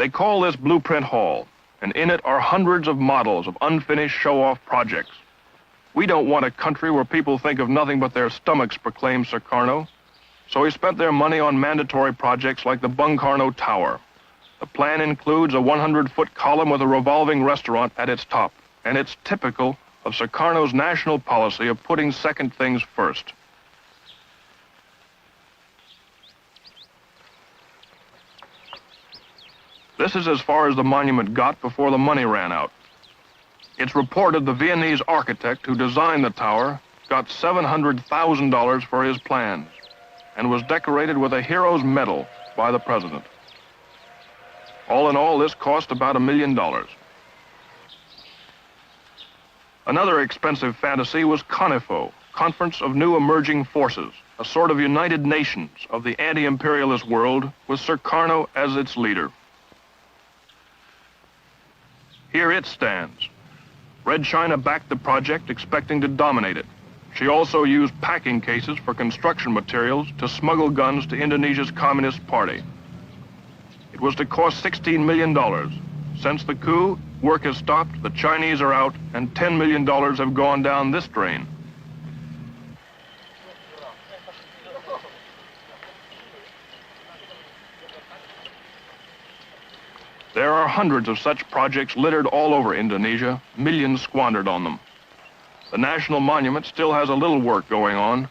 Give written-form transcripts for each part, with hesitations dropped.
They call this Blueprint Hall, and in it are hundreds of models of unfinished show-off projects. We don't want a country where people think of nothing but their stomachs, proclaimed Sukarno. So he spent their money on mandatory projects like the Bung Karno Tower. The plan includes a 100-foot column with a revolving restaurant at its top, and it's typical of Sukarno's national policy of putting second things first. This is as far as the monument got before the money ran out. It's reported the Viennese architect who designed the tower got $700,000 for his plans and was decorated with a hero's medal by the president. All in all, this cost about $1 million. Another expensive fantasy was CONIFO, Conference of New Emerging Forces, a sort of United Nations of the anti-imperialist world with Sukarno as its leader. Here it stands. Red China backed the project, expecting to dominate it. She also used packing cases for construction materials to smuggle guns to Indonesia's Communist Party. It was to cost $16 million. Since the coup, work has stopped, the Chinese are out, and $10 million have gone down this drain. There are hundreds of such projects littered all over Indonesia, millions squandered on them. The National Monument still has a little work going on.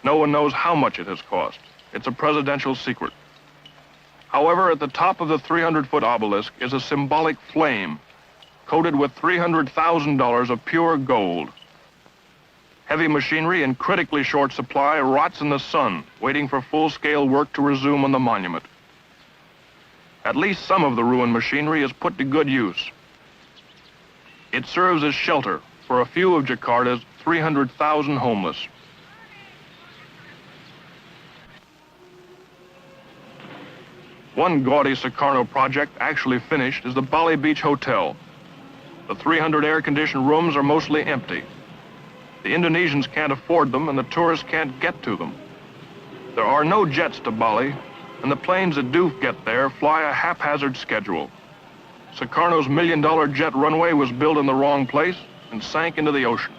No one knows how much it has cost. It's a presidential secret. However, at the top of the 300-foot obelisk is a symbolic flame coated with $300,000 of pure gold. Heavy machinery in critically short supply rots in the sun, waiting for full-scale work to resume on the monument. At least some of the ruined machinery is put to good use. It serves as shelter for a few of Jakarta's 300,000 homeless. One gaudy Sukarno project actually finished is the Bali Beach Hotel. The 300 air-conditioned rooms are mostly empty. The Indonesians can't afford them and the tourists can't get to them. There are no jets to Bali, and the planes that do get there fly a haphazard schedule. Sukarno's $1 million jet runway was built in the wrong place and sank into the ocean.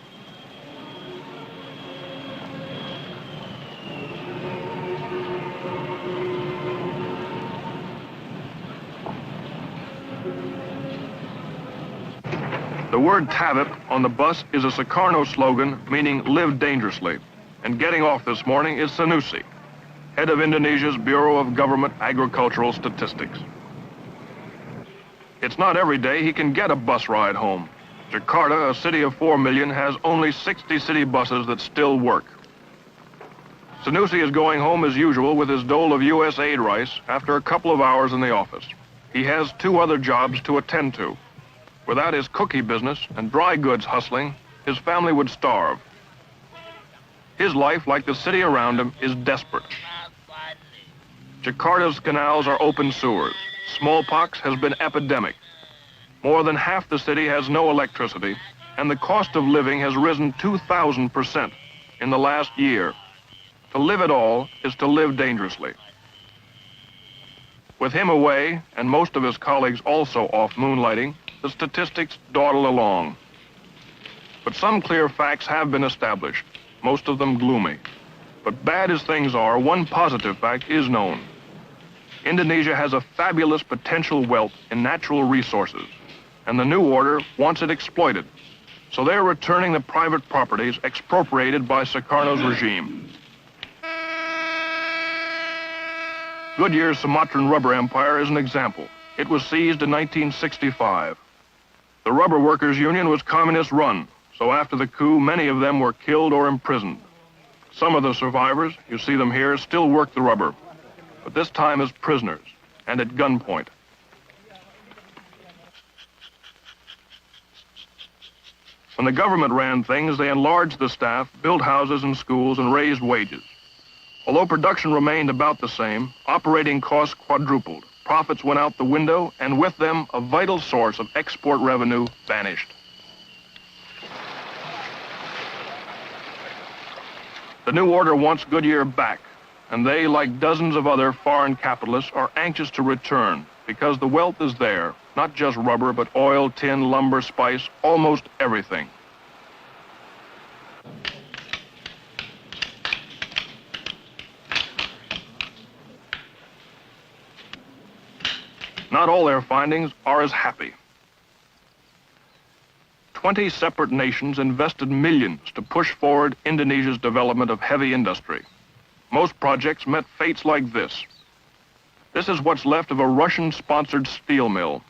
The word Tamat on the bus is a Sukarno slogan meaning live dangerously, and getting off this morning is Sanusi, head of Indonesia's Bureau of Government Agricultural Statistics. It's not every day he can get a bus ride home. Jakarta, a city of 4 million, has only 60 city buses that still work. Sanusi is going home as usual with his dole of U.S. aid rice after a couple of hours in the office. He has 2 other jobs to attend to. Without his cookie business and dry goods hustling, his family would starve. His life, like the city around him, is desperate. Jakarta's canals are open sewers. Smallpox has been epidemic. More than half the city has no electricity, and the cost of living has risen 2,000% in the last year. To live at all is to live dangerously. With him away, and most of his colleagues also off moonlighting, the statistics dawdle along. But some clear facts have been established, most of them gloomy. But bad as things are, one positive fact is known. Indonesia has a fabulous potential wealth in natural resources, and the new order wants it exploited. So they're returning the private properties expropriated by Sukarno's regime. Goodyear's Sumatran rubber empire is an example. It was seized in 1965. The Rubber Workers' Union was communist-run, so after the coup, many of them were killed or imprisoned. Some of the survivors, you see them here, still work the rubber, but this time as prisoners and at gunpoint. When the government ran things, they enlarged the staff, built houses and schools, and raised wages. Although production remained about the same, operating costs quadrupled. Profits went out the window, and with them, a vital source of export revenue vanished. The new order wants Goodyear back, and they, like dozens of other foreign capitalists, are anxious to return because the wealth is there, not just rubber, but oil, tin, lumber, spice, almost everything. Not all their findings are as happy. 20 separate nations invested millions to push forward Indonesia's development of heavy industry. Most projects met fates like this. This is what's left of a Russian-sponsored steel mill.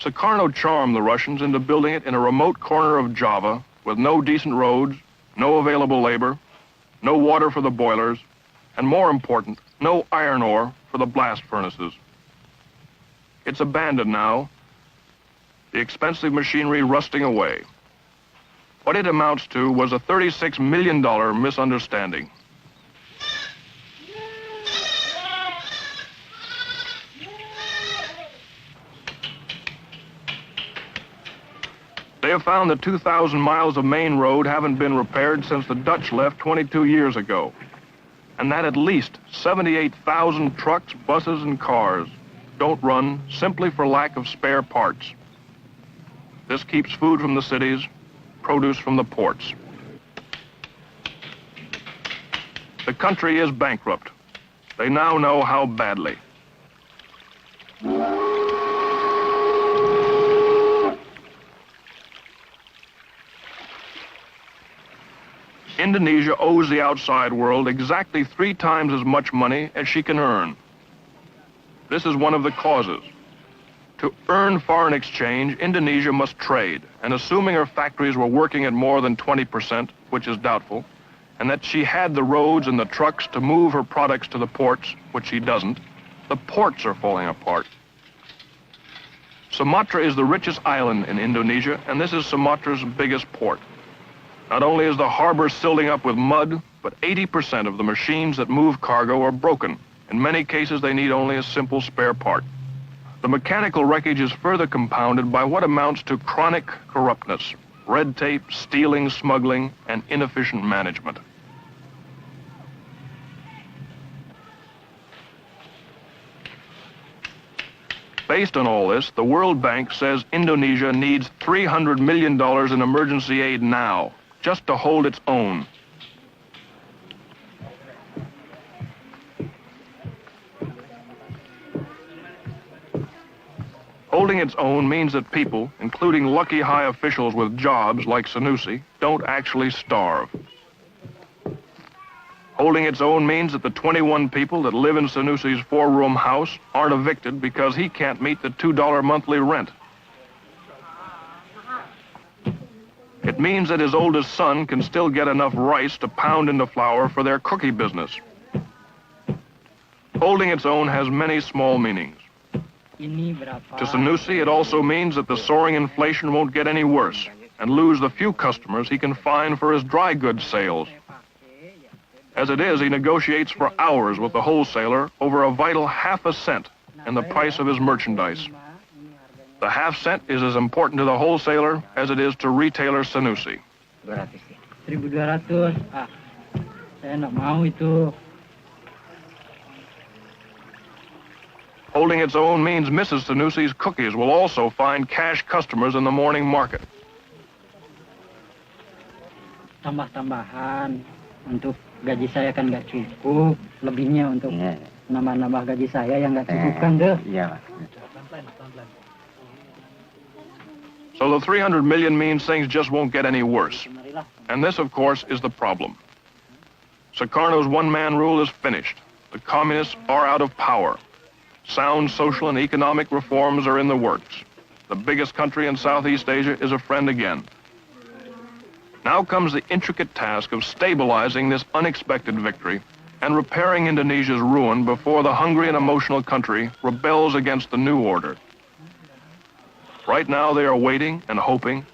Sukarno charmed the Russians into building it in a remote corner of Java with no decent roads, no available labor, no water for the boilers, and more important, no iron ore for the blast furnaces. It's abandoned now, the expensive machinery rusting away. What it amounts to was a $36 million misunderstanding. They have found that 2,000 miles of main road haven't been repaired since the Dutch left 22 years ago, and that at least 78,000 trucks, buses, and cars don't run simply for lack of spare parts. This keeps food from the cities, produce from the ports. The country is bankrupt. They now know how badly. Indonesia owes the outside world exactly 3 times as much money as she can earn. This is one of the causes. To earn foreign exchange, Indonesia must trade, and assuming her factories were working at more than 20%, which is doubtful, and that she had the roads and the trucks to move her products to the ports, which she doesn't, the ports are falling apart. Sumatra is the richest island in Indonesia, and this is Sumatra's biggest port. Not only is the harbor silting up with mud, but 80% of the machines that move cargo are broken. In many cases, they need only a simple spare part. The mechanical wreckage is further compounded by what amounts to chronic corruptness, red tape, stealing, smuggling, and inefficient management. Based on all this, the World Bank says Indonesia needs $300 million in emergency aid now, just to hold its own. Holding its own means that people, including lucky high officials with jobs like Sanusi, don't actually starve. Holding its own means that the 21 people that live in Sanusi's 4-room house aren't evicted because he can't meet the $2 monthly rent. It means that his oldest son can still get enough rice to pound into flour for their cookie business. Holding its own has many small meanings. To Sanusi, it also means that the soaring inflation won't get any worse and lose the few customers he can find for his dry goods sales. As it is, he negotiates for hours with the wholesaler over a vital ½ cent in the price of his merchandise. The ½ cent is as important to the wholesaler as it is to retailer Sanusi. 1.200. Saya nggak mau itu. Holding its own means Mrs. Sanusi's cookies will also find cash customers in the morning market. Tambah-tambahan untuk gaji saya kan nggak cukup, lebihnya untuk nambah-nambah gaji saya yang nggak cukup kan deh. Iya. So the 300 million means things just won't get any worse. And this, of course, is the problem. Sukarno's one-man rule is finished. The communists are out of power. Sound social and economic reforms are in the works. The biggest country in Southeast Asia is a friend again. Now comes the intricate task of stabilizing this unexpected victory and repairing Indonesia's ruin before the hungry and emotional country rebels against the new order. Right now, they are waiting and hoping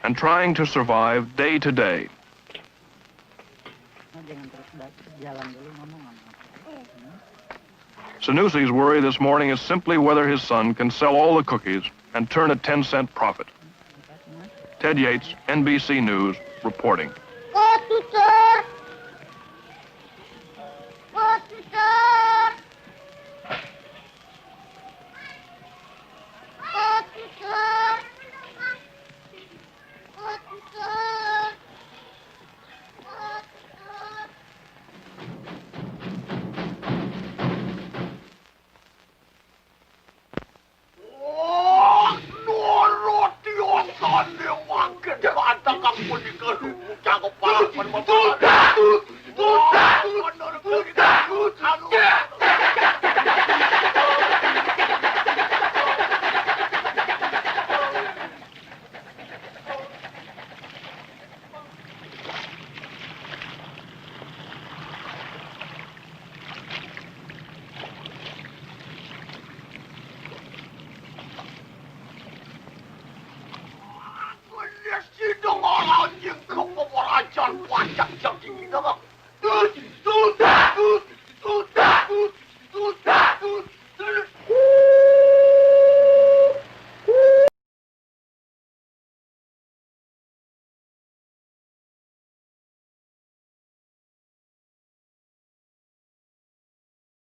and trying to survive day to day. Sanusi's worry this morning is simply whether his son can sell all the cookies and turn a 10-cent profit. Ted Yates, NBC News, reporting. Oh, teacher! on